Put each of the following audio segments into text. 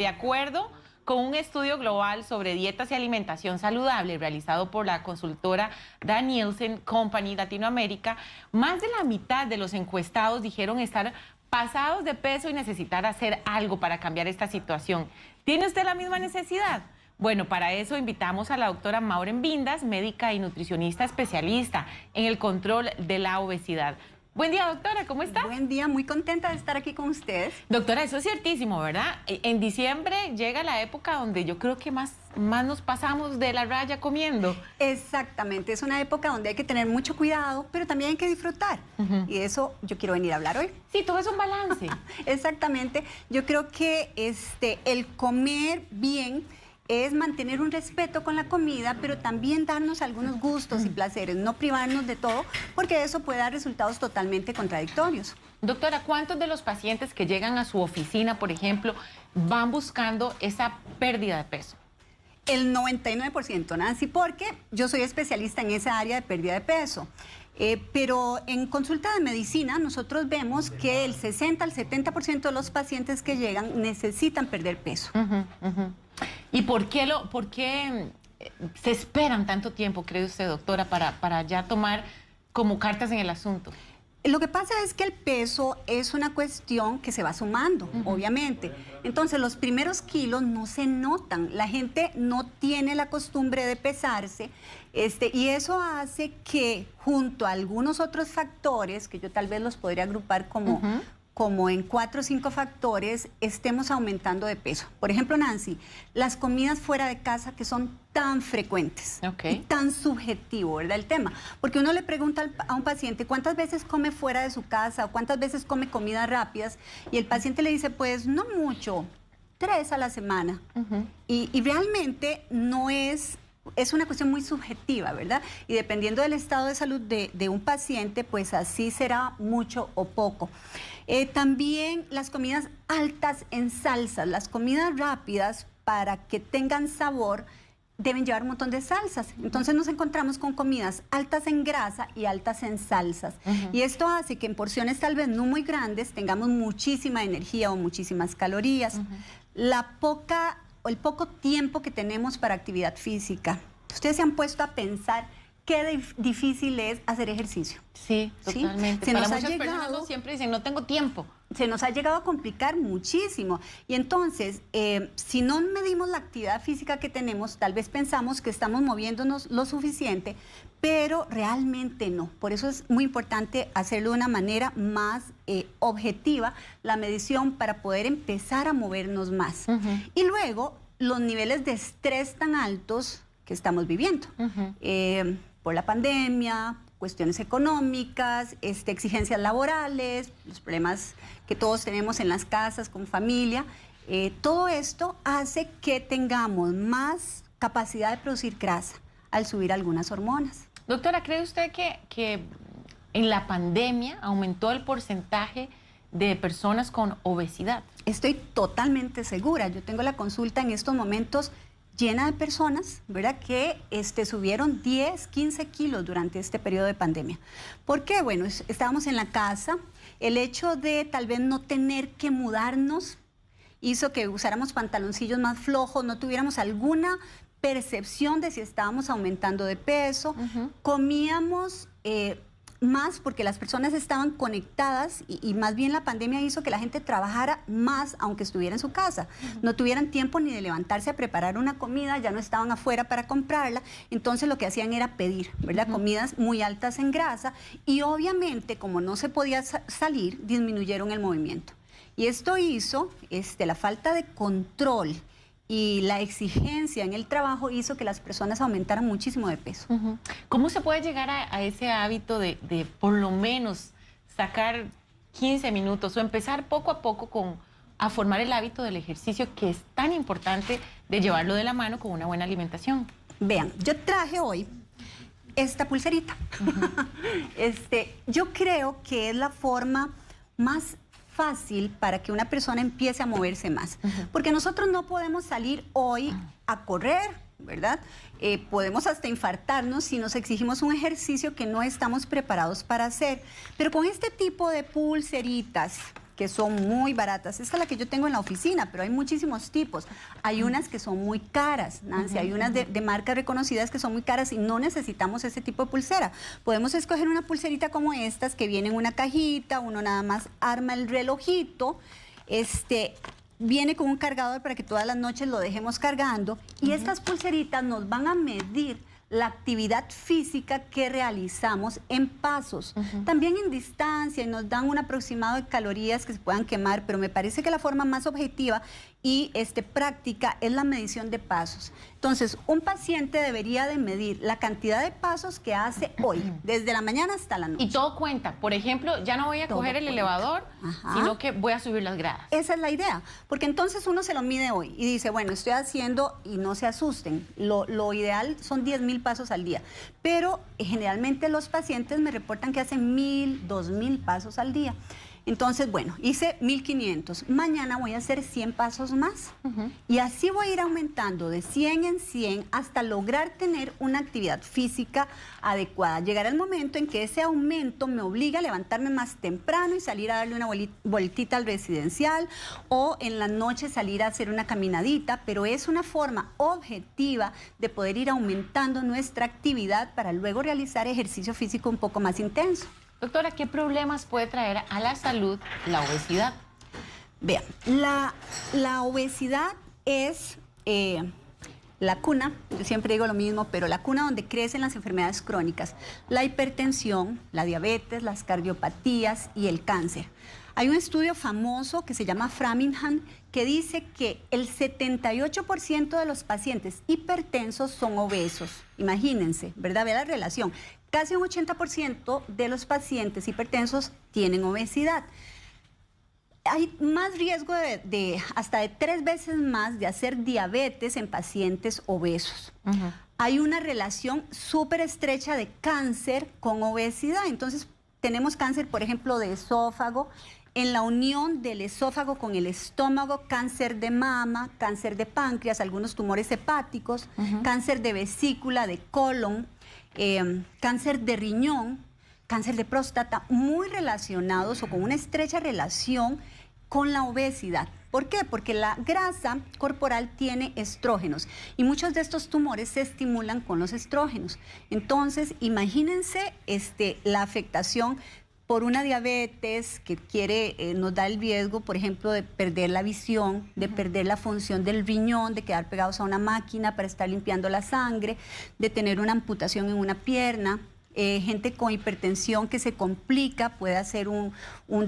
De acuerdo con un estudio global sobre dietas y alimentación saludable realizado por la consultora Danielsen Company Latinoamérica, más de la mitad de los encuestados dijeron estar pasados de peso y necesitar hacer algo para cambiar esta situación. ¿Tiene usted la misma necesidad? Bueno, para eso invitamos a la doctora Maureen Vindas, médica y nutricionista especialista en el control de la obesidad. Buen día, doctora, ¿cómo está? Buen día, muy contenta de estar aquí con ustedes. Doctora, eso es ciertísimo, ¿verdad? En diciembre llega la época donde yo creo que más nos pasamos de la raya comiendo. Exactamente, es una época donde hay que tener mucho cuidado, pero también hay que disfrutar. Y de eso yo quiero venir a hablar hoy. Sí, todo es un balance. Exactamente, yo creo que el comer bien es mantener un respeto con la comida, pero también darnos algunos gustos y placeres, no privarnos de todo, porque eso puede dar resultados totalmente contradictorios. Doctora, ¿cuántos de los pacientes que llegan a su oficina, por ejemplo, van buscando esa pérdida de peso? El 99%, Nancy, porque yo soy especialista en esa área de pérdida de peso. Pero en consulta de medicina nosotros vemos que el 60 al 70% de los pacientes que llegan necesitan perder peso. ¿Y por qué se esperan tanto tiempo, cree usted, doctora, para ya tomar como cartas en el asunto? Lo que pasa es que el peso es una cuestión que se va sumando, obviamente. Entonces, los primeros kilos no se notan. La gente no tiene la costumbre de pesarse, y eso hace que, junto a algunos otros factores, que yo tal vez los podría agrupar como en 4 o 5 factores, estemos aumentando de peso. Por ejemplo, Nancy, las comidas fuera de casa que son tan frecuentes y tan subjetivo, ¿verdad? El tema. Porque uno le pregunta a un paciente cuántas veces come fuera de su casa o cuántas veces come comidas rápidas y el paciente le dice, pues no mucho, 3 a la semana. Y realmente no es una cuestión muy subjetiva, ¿verdad? Y dependiendo del estado de salud de un paciente, pues así será mucho o poco. También las comidas altas en salsas, las comidas rápidas, para que tengan sabor, deben llevar un montón de salsas. Entonces nos encontramos con comidas altas en grasa y altas en salsas. Y esto hace que en porciones tal vez no muy grandes tengamos muchísima energía o muchísimas calorías. El poco tiempo que tenemos para actividad física. Ustedes se han puesto a pensar qué difícil es hacer ejercicio. Sí, totalmente. ¿Sí? Para muchas personas siempre dicen, no tengo tiempo. Se nos ha llegado a complicar muchísimo. Y entonces, si no medimos la actividad física que tenemos, tal vez pensamos que estamos moviéndonos lo suficiente, pero realmente no. Por eso es muy importante hacerlo de una manera más objetiva, la medición, para poder empezar a movernos más. Y luego, los niveles de estrés tan altos que estamos viviendo. Por la pandemia, cuestiones económicas, exigencias laborales, los problemas que todos tenemos en las casas, con familia. Todo esto hace que tengamos más capacidad de producir grasa al subir algunas hormonas. Doctora, ¿cree usted que en la pandemia aumentó el porcentaje de personas con obesidad? Estoy totalmente segura. Yo tengo la consulta en estos momentos llena de personas, ¿verdad?, que subieron 10, 15 kilos durante este periodo de pandemia. ¿Por qué? Bueno, estábamos en la casa, el hecho de tal vez no tener que mudarnos hizo que usáramos pantaloncillos más flojos, no tuviéramos alguna percepción de si estábamos aumentando de peso, comíamos más porque las personas estaban conectadas y más bien la pandemia hizo que la gente trabajara más aunque estuviera en su casa. No tuvieran tiempo ni de levantarse a preparar una comida, ya no estaban afuera para comprarla, entonces lo que hacían era pedir, ¿verdad? Comidas muy altas en grasa y obviamente como no se podía salir, disminuyeron el movimiento. Y esto hizo, la falta de control y la exigencia en el trabajo hizo que las personas aumentaran muchísimo de peso. ¿Cómo se puede llegar a ese hábito de por lo menos sacar 15 minutos o empezar poco a poco a formar el hábito del ejercicio, que es tan importante de llevarlo de la mano con una buena alimentación? Vean, yo traje hoy esta pulserita. Yo creo que es la forma más fácil para que una persona empiece a moverse más. Porque nosotros no podemos salir hoy a correr, ¿verdad? Podemos hasta infartarnos si nos exigimos un ejercicio que no estamos preparados para hacer. Pero con este tipo de pulseritas que son muy baratas. Esta es la que yo tengo en la oficina, pero hay muchísimos tipos. Hay unas que son muy caras, Nancy, hay unas de marcas reconocidas que son muy caras y no necesitamos ese tipo de pulsera. Podemos escoger una pulserita como estas que viene en una cajita, uno nada más arma el relojito, viene con un cargador para que todas las noches lo dejemos cargando y estas pulseritas nos van a medir la actividad física que realizamos en pasos, también en distancia, y nos dan un aproximado de calorías que se puedan quemar, pero me parece que la forma más objetiva y práctica es la medición de pasos. Entonces, un paciente debería de medir la cantidad de pasos que hace hoy, desde la mañana hasta la noche. Y todo cuenta. Por ejemplo, ya no voy a coger el elevador, sino que voy a subir las gradas. Esa es la idea, porque entonces uno se lo mide hoy y dice, bueno, estoy haciendo, y no se asusten, lo ideal son 10.000 pasos al día, pero generalmente los pacientes me reportan que hacen 1.000, 2.000 pasos al día. Entonces, bueno, hice 1.500. Mañana voy a hacer 100 pasos más. Y así voy a ir aumentando de 100 en 100 hasta lograr tener una actividad física adecuada. Llegará el momento en que ese aumento me obliga a levantarme más temprano y salir a darle una vueltita al residencial o en la noche salir a hacer una caminadita, pero es una forma objetiva de poder ir aumentando nuestra actividad para luego realizar ejercicio físico un poco más intenso. Doctora, ¿qué problemas puede traer a la salud la obesidad? Vean, la obesidad es la cuna, yo siempre digo lo mismo, pero la cuna donde crecen las enfermedades crónicas, la hipertensión, la diabetes, las cardiopatías y el cáncer. Hay un estudio famoso que se llama Framingham que dice que el 78% de los pacientes hipertensos son obesos. Imagínense, ¿verdad? Ve la relación. Casi un 80% de los pacientes hipertensos tienen obesidad. Hay más riesgo hasta de 3 veces más de hacer diabetes en pacientes obesos. Hay una relación súper estrecha de cáncer con obesidad. Entonces, tenemos cáncer, por ejemplo, de esófago, en la unión del esófago con el estómago, cáncer de mama, cáncer de páncreas, algunos tumores hepáticos, cáncer de vesícula, de colon, cáncer de riñón, cáncer de próstata, muy relacionados o con una estrecha relación con la obesidad. ¿Por qué? Porque la grasa corporal tiene estrógenos y muchos de estos tumores se estimulan con los estrógenos. Entonces, imagínense la afectación por una diabetes que nos da el riesgo, por ejemplo, de perder la visión, de perder la función del riñón, de quedar pegados a una máquina para estar limpiando la sangre, de tener una amputación en una pierna. Gente con hipertensión que se complica, puede hacer un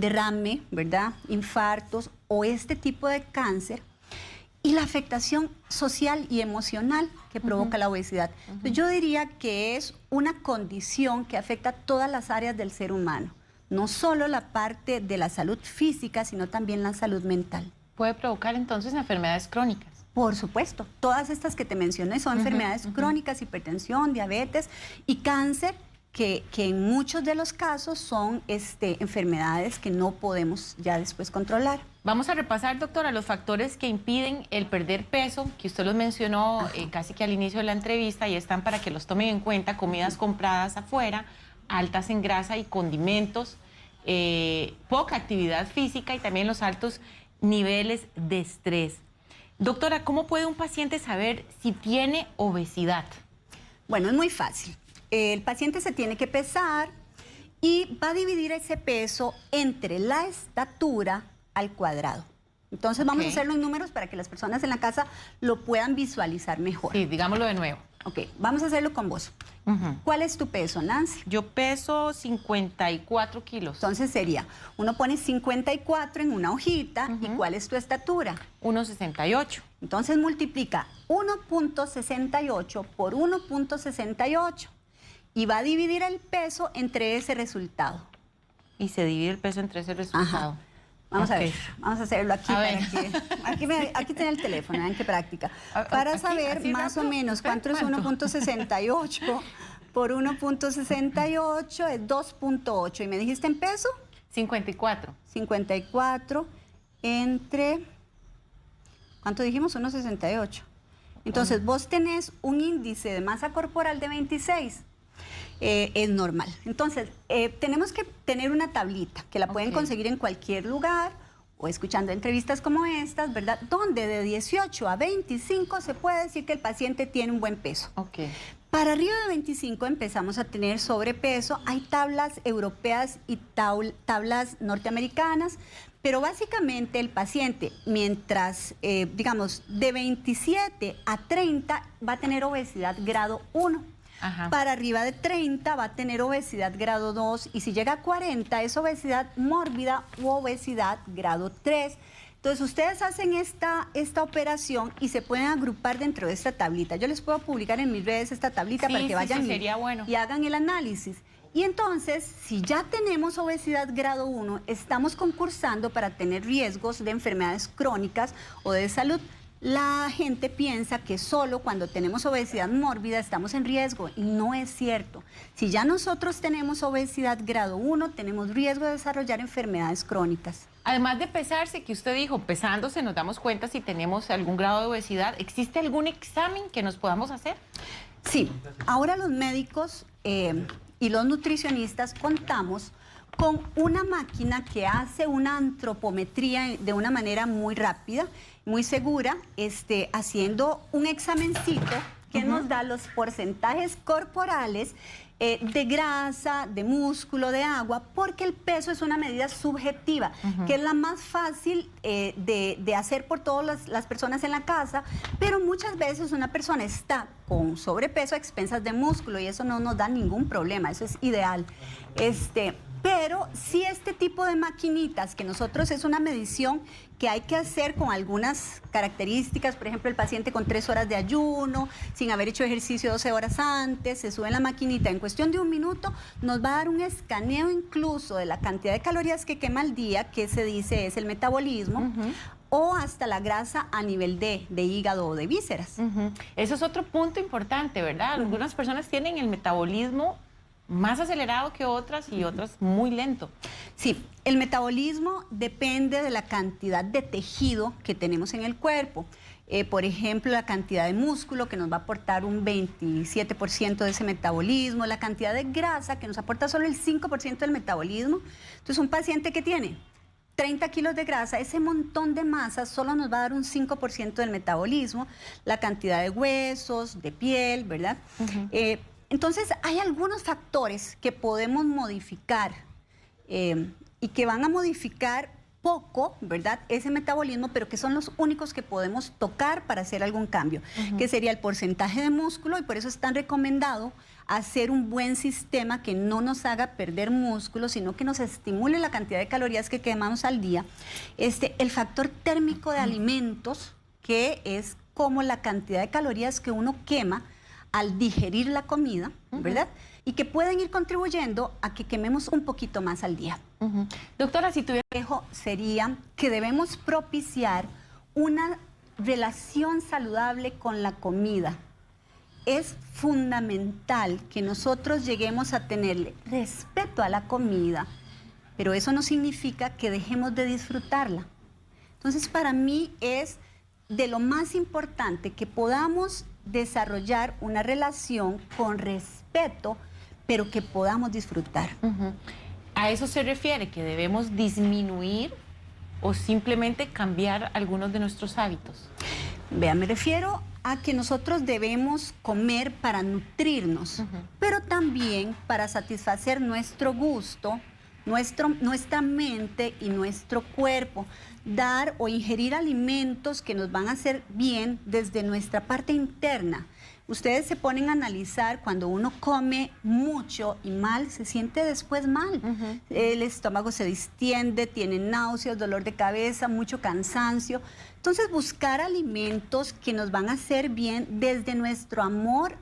derrame, ¿verdad? Infartos o este tipo de cáncer. Y la afectación social y emocional que provoca la obesidad. Entonces, yo diría que es una condición que afecta a todas las áreas del ser humano. No solo la parte de la salud física, sino también la salud mental. ¿Puede provocar entonces enfermedades crónicas? Por supuesto. Todas estas que te mencioné son enfermedades crónicas, hipertensión, diabetes y cáncer, que en muchos de los casos son enfermedades que no podemos ya después controlar. Vamos a repasar, doctora, los factores que impiden el perder peso, que usted los mencionó casi que al inicio de la entrevista y están para que los tomen en cuenta: comidas compradas afuera, altas en grasa y condimentos, poca actividad física y también los altos niveles de estrés. Doctora, ¿cómo puede un paciente saber si tiene obesidad? Bueno, es muy fácil. El paciente se tiene que pesar y va a dividir ese peso entre la estatura al cuadrado. Entonces vamos a hacerlo en números para que las personas en la casa lo puedan visualizar mejor. Sí, digámoslo de nuevo. Ok, vamos a hacerlo con vos. ¿Cuál es tu peso, Nancy? Yo peso 54 kilos. Entonces sería, uno pone 54 en una hojita. ¿Y cuál es tu estatura? 1,68. Entonces multiplica 1.68 por 1.68 y va a dividir el peso entre ese resultado. Y se divide el peso entre ese resultado. Ajá. Vamos a ver, vamos a hacerlo aquí. Aquí tiene el teléfono, vean qué práctica. Para saber más o menos cuánto es 1.68 por 1.68 es 2.8. ¿Y me dijiste en peso? 54. 54 entre, ¿cuánto dijimos? 1.68. Entonces, vos tenés un índice de masa corporal de 26. Es normal. Entonces, tenemos que tener una tablita que la pueden conseguir en cualquier lugar o escuchando entrevistas como estas, ¿verdad? Donde de 18 a 25 se puede decir que el paciente tiene un buen peso. Ok. Para arriba de 25 empezamos a tener sobrepeso. Hay tablas europeas y tablas norteamericanas, pero básicamente el paciente, mientras, digamos, de 27 a 30 va a tener obesidad grado 1. Ajá. Para arriba de 30 va a tener obesidad grado 2 y si llega a 40 es obesidad mórbida u obesidad grado 3. Entonces ustedes hacen esta operación y se pueden agrupar dentro de esta tablita. Yo les puedo publicar en mis redes esta tablita para que vayan sería bueno. y hagan el análisis. Y entonces, si ya tenemos obesidad grado 1, estamos concursando para tener riesgos de enfermedades crónicas o de salud. La gente piensa que solo cuando tenemos obesidad mórbida estamos en riesgo y no es cierto. Si ya nosotros tenemos obesidad grado 1, tenemos riesgo de desarrollar enfermedades crónicas. Además de pesarse, que usted dijo, pesándose nos damos cuenta si tenemos algún grado de obesidad, ¿existe algún examen que nos podamos hacer? Sí, ahora los médicos y los nutricionistas contamos con una máquina que hace una antropometría de una manera muy rápida, muy segura, haciendo un examencito que nos da los porcentajes corporales de grasa, de músculo, de agua, porque el peso es una medida subjetiva, que es la más fácil de hacer por todas las personas en la casa, pero muchas veces una persona está con sobrepeso a expensas de músculo y eso no nos da ningún problema, eso es ideal. Pero sí este tipo de maquinitas, que nosotros es una medición que hay que hacer con algunas características, por ejemplo, el paciente con 3 horas de ayuno, sin haber hecho ejercicio 12 horas antes, se sube en la maquinita, en cuestión de 1 minuto nos va a dar un escaneo incluso de la cantidad de calorías que quema al día, que se dice es el metabolismo, o hasta la grasa a nivel de hígado o de vísceras. Eso es otro punto importante, ¿verdad? Algunas personas tienen el metabolismo más acelerado que otras y otras muy lento. Sí, el metabolismo depende de la cantidad de tejido que tenemos en el cuerpo. Por ejemplo, la cantidad de músculo que nos va a aportar un 27% de ese metabolismo, la cantidad de grasa que nos aporta solo el 5% del metabolismo. Entonces, un paciente que tiene 30 kilos de grasa, ese montón de masa solo nos va a dar un 5% del metabolismo, la cantidad de huesos, de piel, ¿verdad? Entonces, hay algunos factores que podemos modificar y que van a modificar poco, ¿verdad?, ese metabolismo, pero que son los únicos que podemos tocar para hacer algún cambio, que sería el porcentaje de músculo, y por eso es tan recomendado hacer un buen sistema que no nos haga perder músculo, sino que nos estimule la cantidad de calorías que quemamos al día. El factor térmico de alimentos, que es como la cantidad de calorías que uno quema al digerir la comida, ¿verdad? Y que pueden ir contribuyendo a que quememos un poquito más al día. Doctora, si tuviera... Sería que debemos propiciar una relación saludable con la comida. Es fundamental que nosotros lleguemos a tenerle respeto a la comida, pero eso no significa que dejemos de disfrutarla. Entonces, para mí es de lo más importante que podamos desarrollar una relación con respeto, pero que podamos disfrutar. ¿A eso se refiere que debemos disminuir o simplemente cambiar algunos de nuestros hábitos? Vea, me refiero a que nosotros debemos comer para nutrirnos, pero también para satisfacer nuestro gusto, nuestra mente y nuestro cuerpo, dar o ingerir alimentos que nos van a hacer bien desde nuestra parte interna. Ustedes se ponen a analizar cuando uno come mucho y mal, se siente después mal. El estómago se distiende, tiene náuseas, dolor de cabeza, mucho cansancio. Entonces, buscar alimentos que nos van a hacer bien desde nuestro amor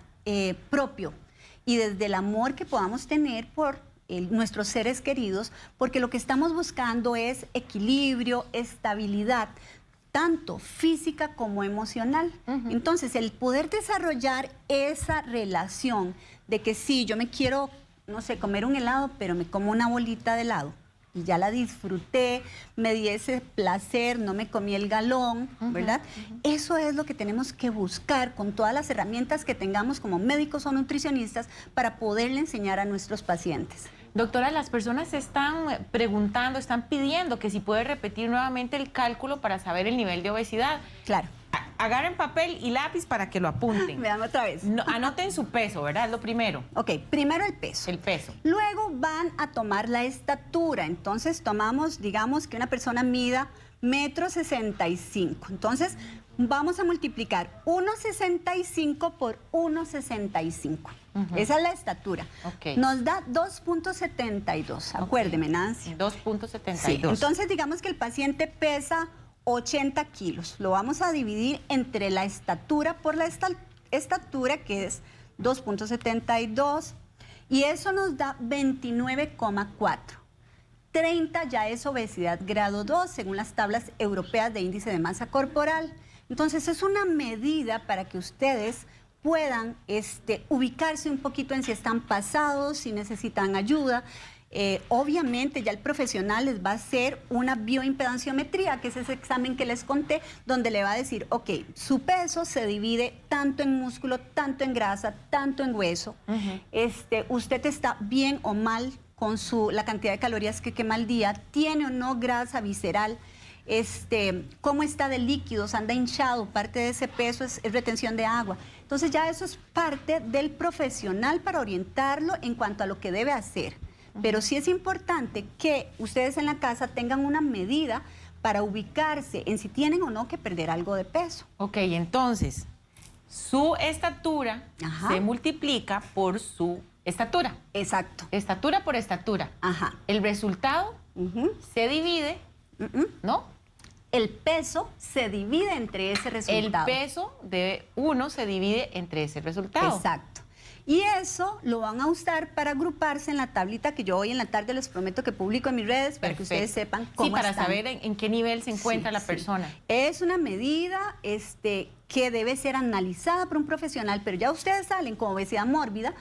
propio y desde el amor que podamos tener por nuestros seres queridos, porque lo que estamos buscando es equilibrio, estabilidad, tanto física como emocional. Entonces, el poder desarrollar esa relación de que sí, yo me quiero, no sé, comer un helado, pero me como una bolita de helado y ya la disfruté, me di ese placer, no me comí el galón, ¿verdad? Eso es lo que tenemos que buscar con todas las herramientas que tengamos como médicos o nutricionistas para poderle enseñar a nuestros pacientes. Doctora, las personas están preguntando, están pidiendo que si puede repetir nuevamente el cálculo para saber el nivel de obesidad. Claro. Agarren papel y lápiz para que lo apunten. Vean otra vez. No, anoten su peso, ¿verdad? Es lo primero. Ok, primero el peso. El peso. Luego van a tomar la estatura. Entonces tomamos, digamos que una persona mida 1,65 m. Entonces vamos a multiplicar 1,65 por 1,65. Esa es la estatura. Okay. Nos da 2,72. Acuérdeme, Nancy. 2,72. Sí. Entonces digamos que el paciente pesa 80 kilos. Lo vamos a dividir entre la estatura por la estatura, que es 2,72. Y eso nos da 29,4. 30 ya es obesidad grado 2, según las tablas europeas de índice de masa corporal. Entonces es una medida para que ustedes puedan ubicarse un poquito en si están pasados, si necesitan ayuda. Obviamente ya el profesional les va a hacer una bioimpedanciometría, que es ese examen que les conté, donde le va a decir, ok, su peso se divide tanto en músculo, tanto en grasa, tanto en hueso. Usted está bien o mal con la cantidad de calorías que quema al día, tiene o no grasa visceral, cómo está de líquidos, anda hinchado, parte de ese peso es retención de agua. Entonces ya eso es parte del profesional para orientarlo en cuanto a lo que debe hacer. Pero sí es importante que ustedes en la casa tengan una medida para ubicarse en si tienen o no que perder algo de peso. Ok, entonces, su estatura se multiplica por su estatura. Exacto. Estatura por estatura. Ajá. El resultado se divide, ¿no? El peso se divide entre ese resultado. El peso de uno se divide entre ese resultado. Exacto. Y eso lo van a usar para agruparse en la tablita que yo hoy en la tarde les prometo que publico en mis redes para que ustedes sepan cómo están. Sí, para están. saber en qué nivel se encuentra la persona. Es una medida que debe ser analizada por un profesional, pero ya ustedes salen con obesidad mórbida,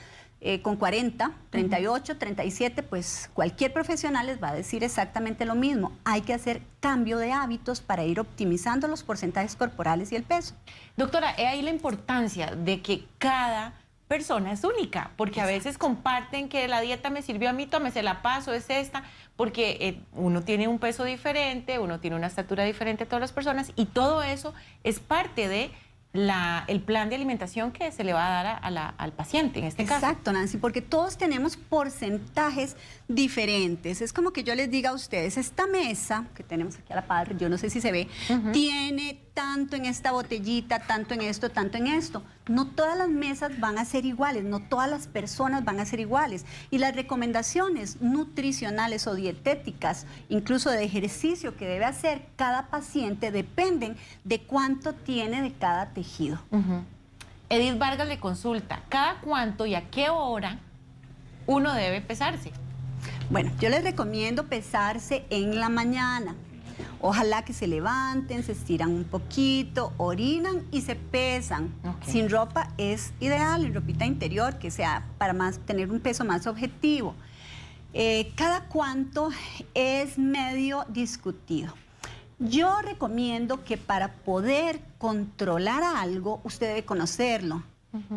con 40, 38, 37, pues cualquier profesional les va a decir exactamente lo mismo. Hay que hacer cambio de hábitos para ir optimizando los porcentajes corporales y el peso. Doctora, es ahí la importancia de que cada persona es única, porque a veces comparten que la dieta me sirvió a mí, se la paso, es esta, porque uno tiene un peso diferente, uno tiene una estatura diferente a todas las personas, y todo eso es parte de el plan de alimentación que se le va a dar al paciente en este caso. Exacto, Nancy, porque todos tenemos porcentajes diferentes. Es como que yo les diga a ustedes, esta mesa que tenemos aquí a la par, yo no sé si se ve, tiene tanto en esta botellita, tanto en esto, tanto en esto. No todas las mesas van a ser iguales, no todas las personas van a ser iguales. Y las recomendaciones nutricionales o dietéticas, incluso de ejercicio que debe hacer cada paciente, dependen de cuánto tiene de cada tejido. Edith Vargas le consulta, ¿cada cuánto y a qué hora uno debe pesarse? Bueno, yo les recomiendo pesarse en la mañana. Ojalá que se levanten, se estiran un poquito, orinan y se pesan. Sin ropa es ideal, en ropita interior, que sea para tener un peso más objetivo. Cada cuánto es medio discutido. Yo recomiendo que para poder controlar algo, usted debe conocerlo.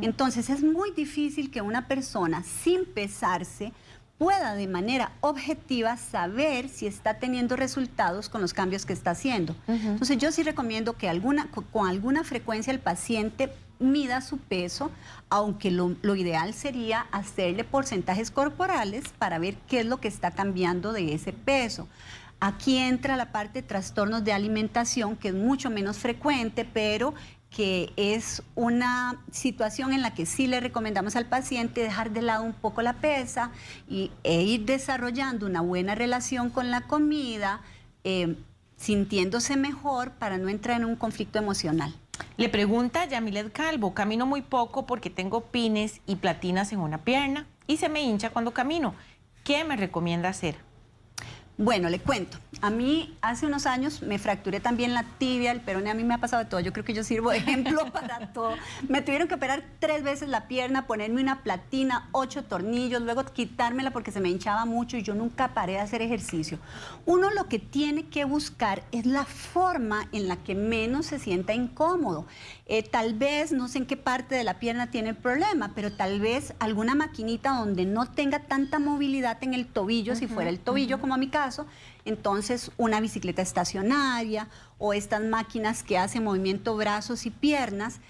Entonces es muy difícil que una persona sin pesarse pueda de manera objetiva saber si está teniendo resultados con los cambios que está haciendo. Entonces yo sí recomiendo que con alguna frecuencia el paciente mida su peso, aunque lo ideal sería hacerle porcentajes corporales para ver qué es lo que está cambiando de ese peso. Aquí entra la parte de trastornos de alimentación, que es mucho menos frecuente, pero que es una situación en la que sí le recomendamos al paciente dejar de lado un poco la pesa e ir desarrollando una buena relación con la comida, sintiéndose mejor para no entrar en un conflicto emocional. Le pregunta Yamilet Calvo, camino muy poco porque tengo pines y platinas en una pierna y se me hincha cuando camino. ¿Qué me recomienda hacer? Bueno, le cuento. A mí hace unos años me fracturé también la tibia, el peroné, a mí me ha pasado de todo. Yo creo que yo sirvo de ejemplo para todo. Me tuvieron que operar 3 veces la pierna, ponerme una platina, 8 tornillos, luego quitármela porque se me hinchaba mucho y yo nunca paré de hacer ejercicio. Uno lo que tiene que buscar es la forma en la que menos se sienta incómodo. Tal vez, no sé en qué parte de la pierna tiene el problema, pero tal vez alguna maquinita donde no tenga tanta movilidad en el tobillo, si fuera el tobillo como a mi caso, entonces una bicicleta estacionaria o estas máquinas que hacen movimiento brazos y piernas,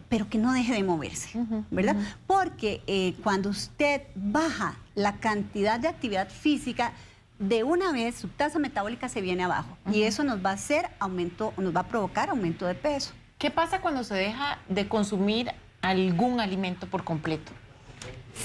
pero que no deje de moverse, ¿verdad? Porque cuando usted baja la cantidad de actividad física, de una vez su tasa metabólica se viene abajo y eso nos va a hacer aumento, nos va a provocar aumento de peso. ¿Qué pasa cuando se deja de consumir algún alimento por completo?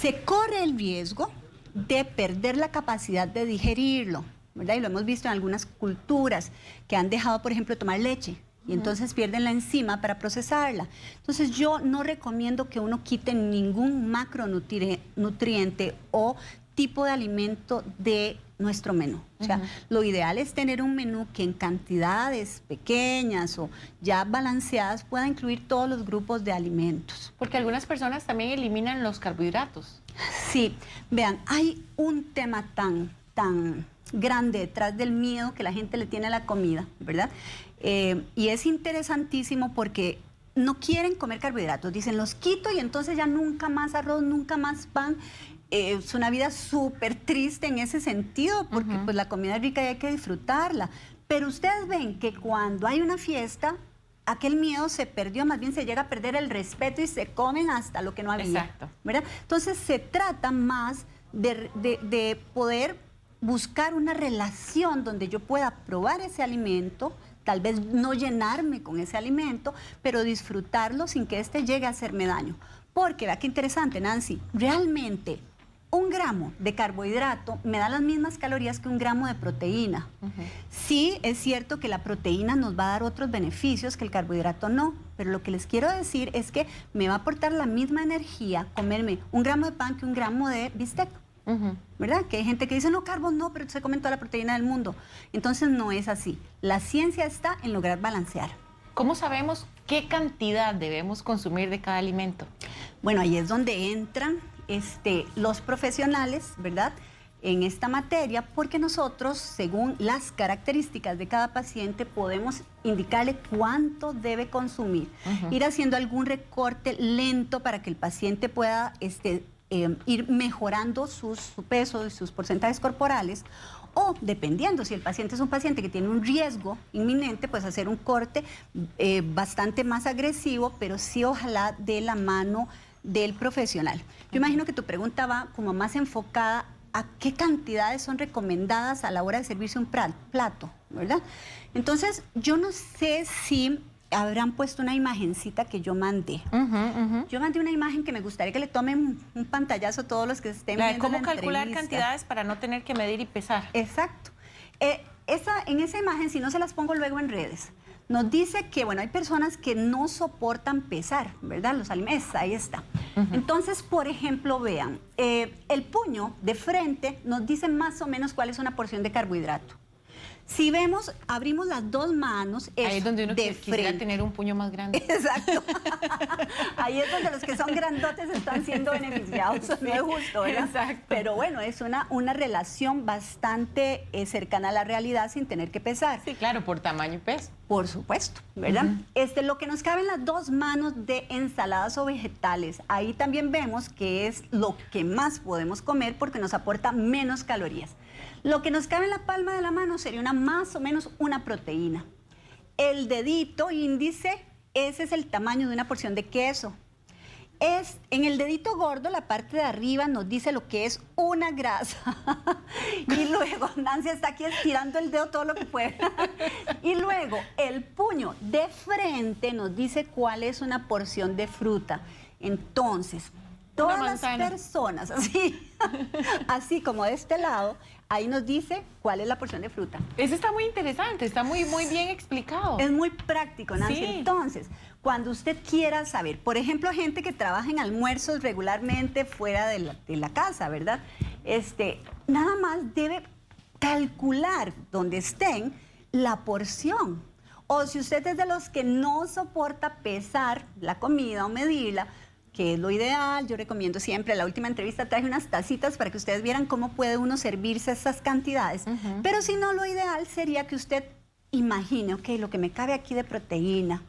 Se corre el riesgo de perder la capacidad de digerirlo, ¿verdad? Y lo hemos visto en algunas culturas que han dejado, por ejemplo, de tomar leche y entonces pierden la enzima para procesarla. Entonces yo no recomiendo que uno quite ningún macronutriente o tipo de alimento de nuestro menú. O sea, lo ideal es tener un menú que en cantidades pequeñas o ya balanceadas pueda incluir todos los grupos de alimentos. Porque algunas personas también eliminan los carbohidratos. Sí, vean, hay un tema tan grande detrás del miedo que la gente le tiene a la comida, ¿verdad? Y es interesantísimo porque no quieren comer carbohidratos, dicen los quito y entonces ya nunca más arroz, nunca más pan. Es una vida súper triste en ese sentido porque pues la comida es rica y hay que disfrutarla. Pero ustedes ven que cuando hay una fiesta, aquel miedo se perdió, más bien se llega a perder el respeto y se comen hasta lo que no había. Exacto. ¿Verdad? Entonces se trata más de poder buscar una relación donde yo pueda probar ese alimento, tal vez no llenarme con ese alimento, pero disfrutarlo sin que éste llegue a hacerme daño. Porque, vea qué interesante, Nancy, realmente 1 gramo de carbohidrato me da las mismas calorías que 1 gramo de proteína. Sí, es cierto que la proteína nos va a dar otros beneficios que el carbohidrato no, pero lo que les quiero decir es que me va a aportar la misma energía comerme 1 gramo de pan que 1 gramo de bistec. ¿Verdad? Que hay gente que dice, no, carbos no, pero se comen toda la proteína del mundo. Entonces no es así. La ciencia está en lograr balancear. ¿Cómo sabemos qué cantidad debemos consumir de cada alimento? Bueno, ahí es donde entran los profesionales, ¿verdad?, en esta materia, porque nosotros, según las características de cada paciente, podemos indicarle cuánto debe consumir. Ir haciendo algún recorte lento para que el paciente pueda ir mejorando su peso y sus porcentajes corporales, o dependiendo, si el paciente es un paciente que tiene un riesgo inminente, pues hacer un corte bastante más agresivo, pero sí ojalá de la mano del profesional. Yo imagino que tu pregunta va como más enfocada a qué cantidades son recomendadas a la hora de servirse un plato, ¿verdad? Entonces, yo no sé si habrán puesto una imagencita que yo mandé. Yo mandé una imagen que me gustaría que le tomen un pantallazo a todos los que estén viendo ¿Cómo la calcular entrevista. cantidades para no tener que medir y pesar? Exacto. En esa imagen, si no se las pongo luego en redes, nos dice que, bueno, hay personas que no soportan pesar, ¿verdad? Los alimentos, ahí está. Entonces, por ejemplo, vean, el puño de frente nos dice más o menos cuál es una porción de carbohidrato. Si vemos, abrimos las 2 manos, ahí es donde uno de quisiera frente. tener un puño más grande. Exacto. Ahí es donde los que son grandotes están siendo beneficiados. No es justo, ¿verdad? Exacto. Pero bueno, es una relación bastante cercana a la realidad sin tener que pesar. Sí, claro, por tamaño y peso. Por supuesto, ¿verdad? Lo que nos cabe en las 2 manos de ensaladas o vegetales, ahí también vemos que es lo que más podemos comer porque nos aporta menos calorías. Lo que nos cabe en la palma de la mano sería más o menos una proteína. El dedito índice, ese es el tamaño de una porción de queso. En el dedito gordo, la parte de arriba nos dice lo que es una grasa. Y luego, Nancy está aquí estirando el dedo todo lo que puede. Y luego, el puño de frente nos dice cuál es una porción de fruta. Entonces, todas las personas, así como de este lado, ahí nos dice cuál es la porción de fruta. Eso está muy interesante, está muy bien explicado. Es muy práctico, Nancy. Sí. Entonces, cuando usted quiera saber, por ejemplo, gente que trabaja en almuerzos regularmente fuera de la casa, ¿verdad? Nada más debe calcular donde estén la porción. O si usted es de los que no soporta pesar la comida o medirla, que es lo ideal, yo recomiendo siempre, en la última entrevista traje unas tacitas para que ustedes vieran cómo puede uno servirse esas cantidades. Pero si no, lo ideal sería que usted imagine, ok, lo que me cabe aquí de proteína,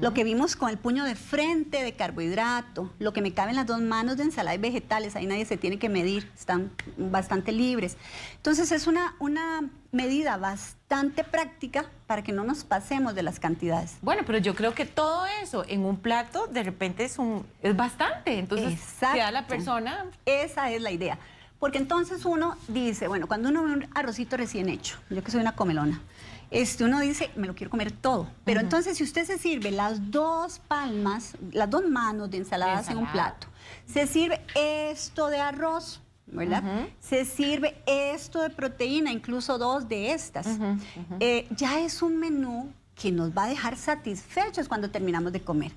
lo que vimos con el puño de frente de carbohidrato, lo que me cabe en las 2 manos de ensalada y vegetales, ahí nadie se tiene que medir, están bastante libres. Entonces es una medida bastante práctica para que no nos pasemos de las cantidades. Bueno, pero yo creo que todo eso en un plato de repente es bastante, entonces queda la persona. Esa es la idea. Porque entonces uno dice, bueno, cuando uno ve un arrocito recién hecho, yo que soy una comelona, uno dice, me lo quiero comer todo. Pero entonces, si usted se sirve las 2 palmas, las 2 manos de ensaladas en un plato, se sirve esto de arroz, ¿verdad? Se sirve esto de proteína, incluso 2 de estas. Ya es un menú que nos va a dejar satisfechos cuando terminamos de comer.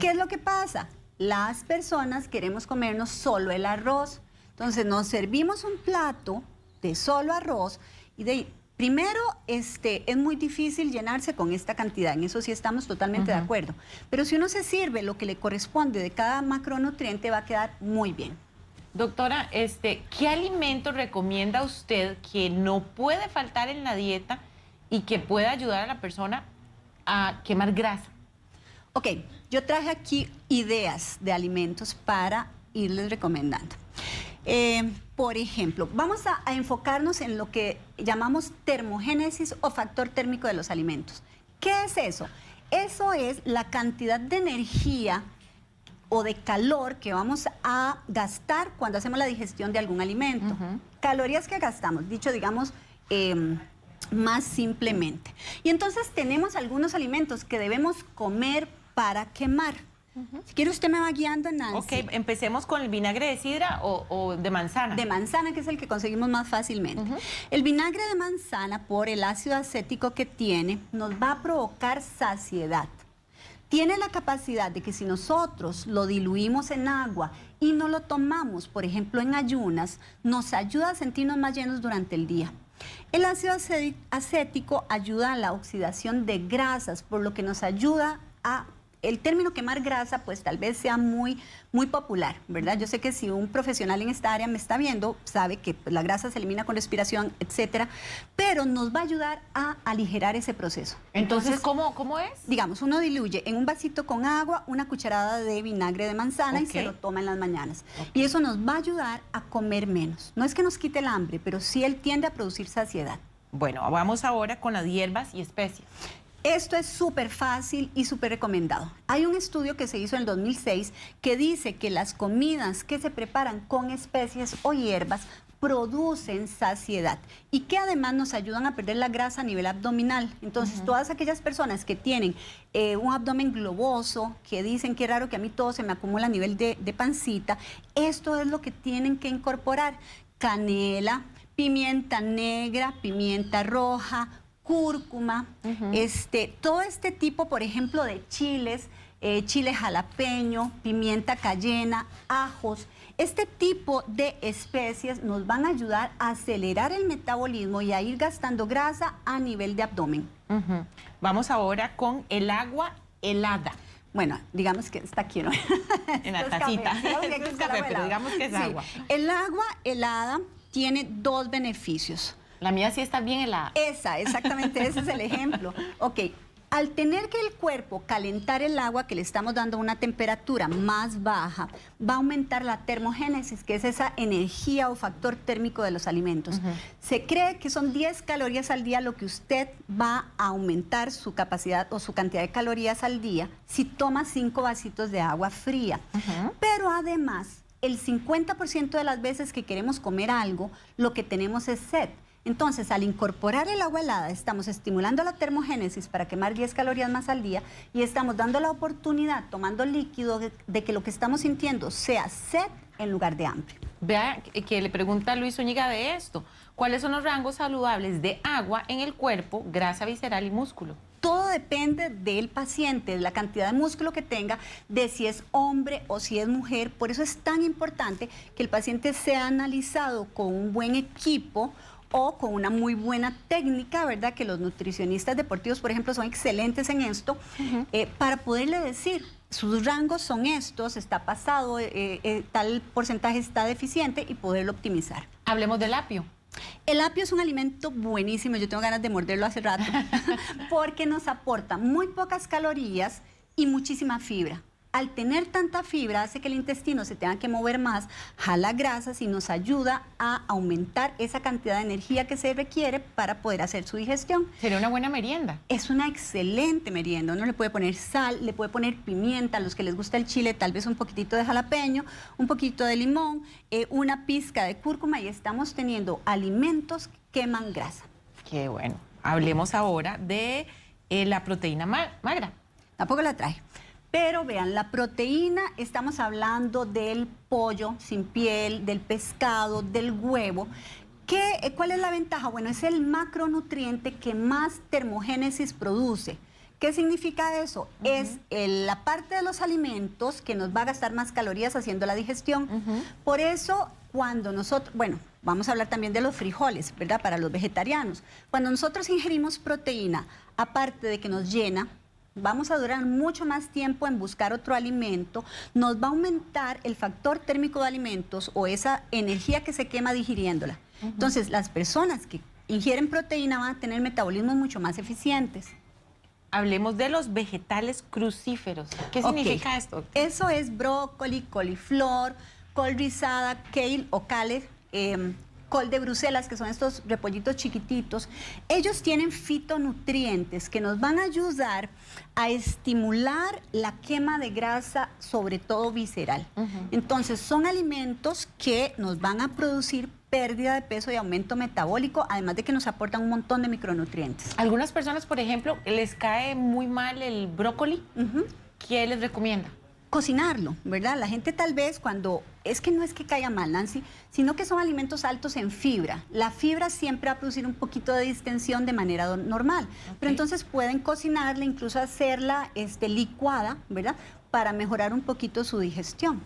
¿Qué es lo que pasa? Las personas queremos comernos solo el arroz. Entonces, nos servimos un plato de solo arroz y de ahí, primero, es muy difícil llenarse con esta cantidad, en eso sí estamos totalmente de acuerdo. Pero si uno se sirve lo que le corresponde de cada macronutriente, va a quedar muy bien. Doctora, ¿qué alimento recomienda usted que no puede faltar en la dieta y que pueda ayudar a la persona a quemar grasa? Ok, yo traje aquí ideas de alimentos para irles recomendando. Por ejemplo, vamos a enfocarnos en lo que llamamos termogénesis o factor térmico de los alimentos. ¿Qué es eso? Eso es la cantidad de energía o de calor que vamos a gastar cuando hacemos la digestión de algún alimento. Calorías que gastamos, dicho, digamos, más simplemente. Y entonces tenemos algunos alimentos que debemos comer para quemar. Si quiere, usted me va guiando, Nancy. Ok, empecemos con el vinagre de sidra o de manzana. De manzana, que es el que conseguimos más fácilmente. El vinagre de manzana, por el ácido acético que tiene, nos va a provocar saciedad. Tiene la capacidad de que si nosotros lo diluimos en agua y no lo tomamos, por ejemplo, en ayunas, nos ayuda a sentirnos más llenos durante el día. El ácido acético ayuda a la oxidación de grasas, por lo que nos ayuda a... El término quemar grasa, pues tal vez sea muy popular, ¿verdad? Yo sé que si un profesional en esta área me está viendo, sabe que la grasa se elimina con respiración, etcétera, pero nos va a ayudar a aligerar ese proceso. Entonces, ¿cómo es? Digamos, uno diluye en un vasito con agua una cucharada de vinagre de manzana y se lo toma en las mañanas. Y eso nos va a ayudar a comer menos. No es que nos quite el hambre, pero sí él tiende a producir saciedad. Bueno, vamos ahora con las hierbas y especias. Esto es súper fácil y súper recomendado. Hay un estudio que se hizo en el 2006 que dice que las comidas que se preparan con especies o hierbas producen saciedad y que además nos ayudan a perder la grasa a nivel abdominal. Entonces, todas aquellas personas que tienen un abdomen globoso, que dicen que es raro que a mí todo se me acumula a nivel de pancita, esto es lo que tienen que incorporar. Canela, pimienta negra, pimienta roja, cúrcuma, todo este tipo, por ejemplo, de chiles, chile jalapeño, pimienta cayena, ajos. Este tipo de especies nos van a ayudar a acelerar el metabolismo y a ir gastando grasa a nivel de abdomen. Vamos ahora con el agua helada. Bueno, digamos que está aquí, ¿no? En la tacita. Digamos es café, pero digamos que es agua. El agua helada tiene 2 beneficios. La mía sí está bien helada. Exactamente, ese es el ejemplo. Ok, al tener que el cuerpo calentar el agua que le estamos dando a una temperatura más baja, va a aumentar la termogénesis, que es esa energía o factor térmico de los alimentos. Se cree que son 10 calorías al día lo que usted va a aumentar su capacidad o su cantidad de calorías al día si toma 5 vasitos de agua fría. Pero además, el 50% de las veces que queremos comer algo, lo que tenemos es sed. Entonces, al incorporar el agua helada, estamos estimulando la termogénesis para quemar 10 calorías más al día y estamos dando la oportunidad, tomando líquido, de que lo que estamos sintiendo sea sed en lugar de hambre. Vea que le pregunta a Luis Zúñiga de esto. ¿Cuáles son los rangos saludables de agua en el cuerpo, grasa visceral y músculo? Todo depende del paciente, de la cantidad de músculo que tenga, de si es hombre o si es mujer. Por eso es tan importante que el paciente sea analizado con un buen equipo o con una muy buena técnica, ¿verdad? Que los nutricionistas deportivos, por ejemplo, son excelentes en esto, para poderle decir, sus rangos son estos, está pasado, tal porcentaje está deficiente y poderlo optimizar. Hablemos del apio. El apio es un alimento buenísimo, yo tengo ganas de morderlo hace rato, porque nos aporta muy pocas calorías y muchísima fibra. Al tener tanta fibra hace que el intestino se tenga que mover más, jala grasas y nos ayuda a aumentar esa cantidad de energía que se requiere para poder hacer su digestión. Sería una buena merienda. Es una excelente merienda. Uno le puede poner sal, le puede poner pimienta, a los que les gusta el chile, tal vez un poquitito de jalapeño, un poquito de limón, una pizca de cúrcuma y estamos teniendo alimentos que queman grasa. Qué bueno. Hablemos ahora de la proteína magra. Tampoco la traje. Pero vean, la proteína, estamos hablando del pollo sin piel, del pescado, del huevo. ¿Cuál es la ventaja? Bueno, es el macronutriente que más termogénesis produce. ¿Qué significa eso? Es la parte de los alimentos que nos va a gastar más calorías haciendo la digestión. Por eso, cuando nosotros, bueno, vamos a hablar también de los frijoles, ¿verdad? Para los vegetarianos. Cuando nosotros ingerimos proteína, aparte de que nos llena, vamos a durar mucho más tiempo en buscar otro alimento, nos va a aumentar el factor térmico de alimentos o esa energía que se quema digiriéndola. Entonces, las personas que ingieren proteína van a tener metabolismos mucho más eficientes. Hablemos de los vegetales crucíferos. ¿Qué significa esto? Eso es brócoli, coliflor, col rizada, kale o kale, col de Bruselas, que son estos repollitos chiquititos. Ellos tienen fitonutrientes que nos van a ayudar a estimular la quema de grasa, sobre todo visceral. Entonces, son alimentos que nos van a producir pérdida de peso y aumento metabólico, además de que nos aportan un montón de micronutrientes. Algunas personas, por ejemplo, les cae muy mal el brócoli. ¿Qué les recomienda? Cocinarlo, ¿verdad? La gente tal vez es que no es que caiga mal, Nancy, sino que son alimentos altos en fibra. La fibra siempre va a producir un poquito de distensión de manera normal, pero entonces pueden cocinarla, incluso hacerla licuada, ¿verdad? Para mejorar un poquito su digestión.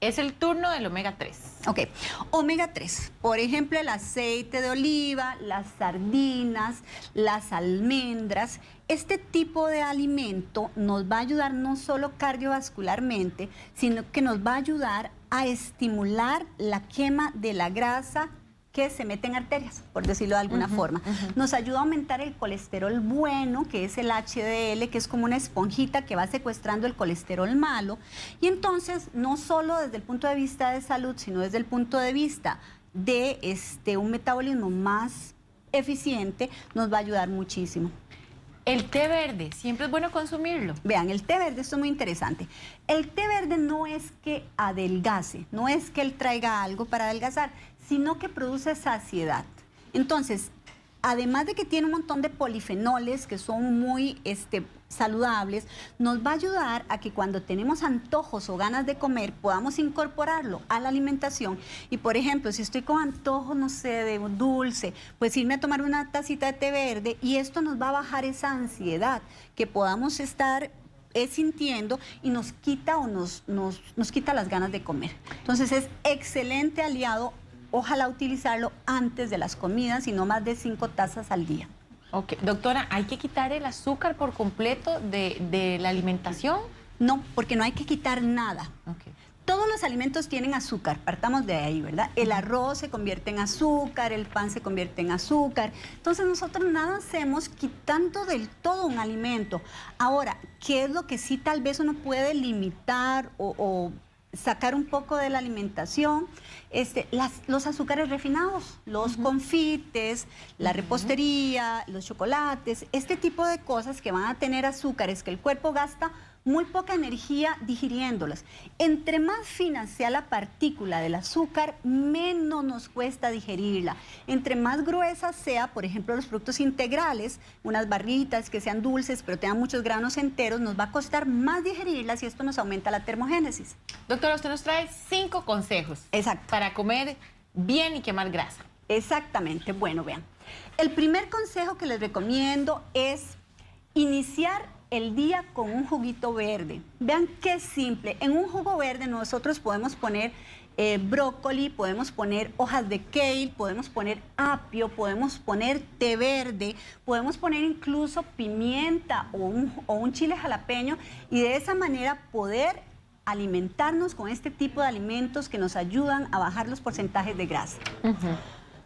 Es el turno del omega 3. Ok, omega 3, por ejemplo, el aceite de oliva, las sardinas, las almendras. Este tipo de alimento nos va a ayudar no solo cardiovascularmente, sino que nos va a ayudar a estimular la quema de la grasa que se mete en arterias, por decirlo de alguna forma. Nos ayuda a aumentar el colesterol bueno, que es el HDL, que es como una esponjita que va secuestrando el colesterol malo. Y entonces, no solo desde el punto de vista de salud, sino desde el punto de vista de un metabolismo más eficiente, nos va a ayudar muchísimo. El té verde, siempre es bueno consumirlo. Vean, el té verde, esto es muy interesante. El té verde no es que adelgace, no es que él traiga algo para adelgazar, sino que produce saciedad. Entonces, además de que tiene un montón de polifenoles que son muy saludables, nos va a ayudar a que cuando tenemos antojos o ganas de comer, podamos incorporarlo a la alimentación. Y, por ejemplo, si estoy con antojo, no sé, de un dulce, pues irme a tomar una tacita de té verde y esto nos va a bajar esa ansiedad que podamos estar sintiendo y nos quita nos quita las ganas de comer. Entonces, es excelente aliado. Ojalá utilizarlo antes de las comidas y no más de 5 tazas al día. Ok, doctora, ¿hay que quitar el azúcar por completo de la alimentación? No, porque no hay que quitar nada. Okay. Todos los alimentos tienen azúcar, partamos de ahí, ¿verdad? El arroz se convierte en azúcar, el pan se convierte en azúcar. Entonces nosotros nada hacemos quitando del todo un alimento. Ahora, ¿qué es lo que sí tal vez uno puede limitar o sacar un poco de la alimentación? Los azúcares refinados, los confites, la repostería, los chocolates, este tipo de cosas que van a tener azúcares que el cuerpo gasta muy poca energía digiriéndolas. Entre más fina sea la partícula del azúcar, menos nos cuesta digerirla. Entre más gruesa sea, por ejemplo, los productos integrales, unas barritas que sean dulces, pero tengan muchos granos enteros, nos va a costar más digerirlas y esto nos aumenta la termogénesis. Doctora, usted nos trae 5 consejos. Exacto. Para comer bien y quemar grasa. Exactamente. Bueno, vean. El primer consejo que les recomiendo es iniciar el día con un juguito verde. Vean qué simple. En un jugo verde nosotros podemos poner brócoli, podemos poner hojas de kale, podemos poner apio, podemos poner té verde, podemos poner incluso pimienta o un chile jalapeño y de esa manera poder alimentarnos con este tipo de alimentos que nos ayudan a bajar los porcentajes de grasa.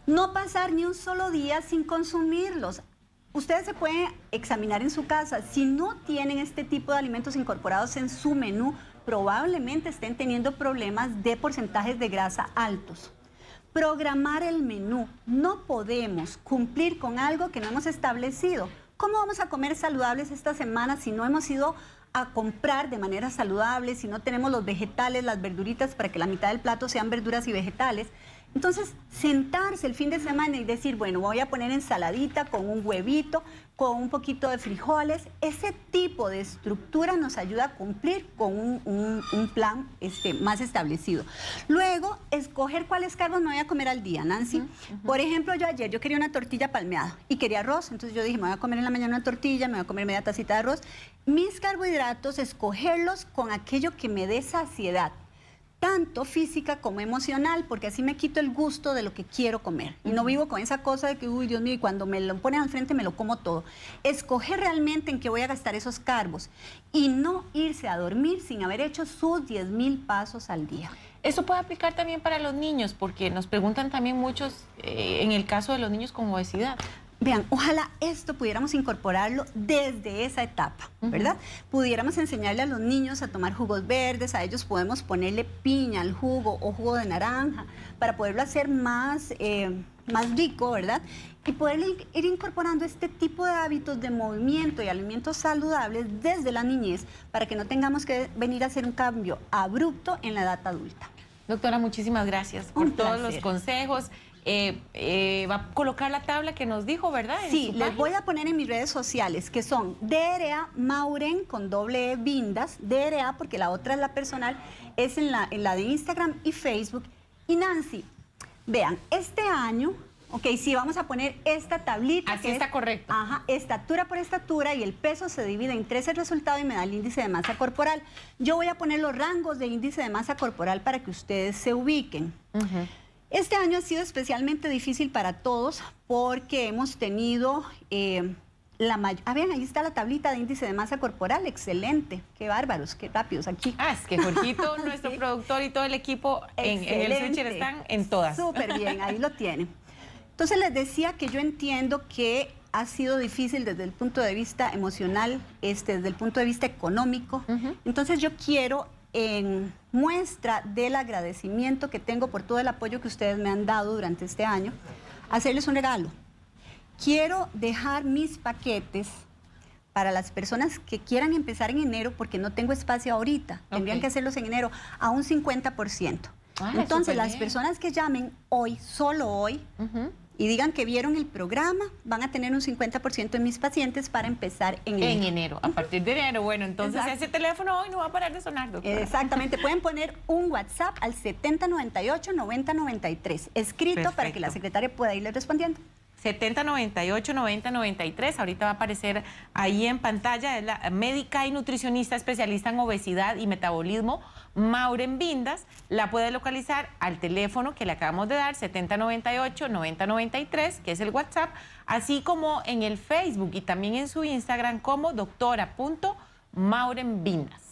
No pasar ni un solo día sin consumirlos. Ustedes se pueden examinar en su casa. Si no tienen este tipo de alimentos incorporados en su menú, probablemente estén teniendo problemas de porcentajes de grasa altos. Programar el menú. No podemos cumplir con algo que no hemos establecido. ¿Cómo vamos a comer saludables esta semana si no hemos ido a comprar de manera saludable, si no tenemos los vegetales, las verduritas para que la mitad del plato sean verduras y vegetales? Entonces, sentarse el fin de semana y decir, bueno, voy a poner ensaladita con un huevito, con un poquito de frijoles. Ese tipo de estructura nos ayuda a cumplir con un plan más establecido. Luego, escoger cuáles carbos me voy a comer al día, Nancy. Por ejemplo, yo quería una tortilla palmeada y quería arroz. Entonces yo dije, me voy a comer en la mañana una tortilla, me voy a comer media tacita de arroz. Mis carbohidratos, escogerlos con aquello que me dé saciedad, tanto física como emocional, porque así me quito el gusto de lo que quiero comer. Y no vivo con esa cosa de que, uy, Dios mío, y cuando me lo ponen al frente me lo como todo. Escoger realmente en qué voy a gastar esos carbos y no irse a dormir sin haber hecho sus 10,000 pasos al día. Eso puede aplicar también para los niños, porque nos preguntan también muchos, en el caso de los niños con obesidad. Vean, ojalá esto pudiéramos incorporarlo desde esa etapa, ¿verdad? Pudiéramos enseñarle a los niños a tomar jugos verdes, a ellos podemos ponerle piña al jugo o jugo de naranja para poderlo hacer más rico, ¿verdad? Y poder ir incorporando este tipo de hábitos de movimiento y alimentos saludables desde la niñez para que no tengamos que venir a hacer un cambio abrupto en la edad adulta. Doctora, muchísimas gracias por todos los consejos. Va a colocar la tabla que nos dijo, ¿verdad? Sí, les voy a poner en mis redes sociales, que son DRA Mauren con doble E Vindas, DRA porque la otra es la personal, es en la de Instagram y Facebook. Y Nancy, vean, este año, sí, vamos a poner esta tablita. Así está correcto. Ajá, estatura por estatura y el peso se divide en 3 el resultado y me da el índice de masa corporal. Yo voy a poner los rangos de índice de masa corporal para que ustedes se ubiquen. Este año ha sido especialmente difícil para todos porque hemos tenido vean, ahí está la tablita de índice de masa corporal, excelente, qué bárbaros, qué rápidos aquí. Es que Jorgito, nuestro productor y todo el equipo en el Switcher están en todas. Súper bien, ahí lo tienen. Entonces les decía que yo entiendo que ha sido difícil desde el punto de vista emocional, desde el punto de vista económico. Entonces yo quiero, en muestra del agradecimiento que tengo por todo el apoyo que ustedes me han dado durante este año, hacerles un regalo. Quiero dejar mis paquetes para las personas que quieran empezar en enero, porque no tengo espacio ahorita, tendrían que hacerlos en enero, a un 50%. Entonces, las personas que llamen hoy, solo hoy, y digan que vieron el programa, van a tener un 50% en mis pacientes para empezar en enero. En enero, a partir de enero. Bueno, entonces ese teléfono hoy no va a parar de sonar, doctora. Exactamente, pueden poner un WhatsApp al 7098-9093, escrito para que la secretaria pueda irle respondiendo. 7098-9093, ahorita va a aparecer ahí en pantalla, es la médica y nutricionista especialista en obesidad y metabolismo, Mauren Vindas. La puede localizar al teléfono que le acabamos de dar, 7098-9093, que es el WhatsApp, así como en el Facebook y también en su Instagram como doctora.maurenvindas.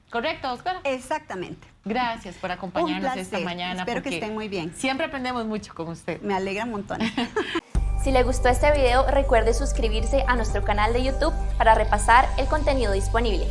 ¿Correcto, doctora? Exactamente. Gracias por acompañarnos esta mañana. Espero que estén muy bien. Siempre aprendemos mucho con usted. Me alegra un montón. Si le gustó este video, recuerde suscribirse a nuestro canal de YouTube para repasar el contenido disponible.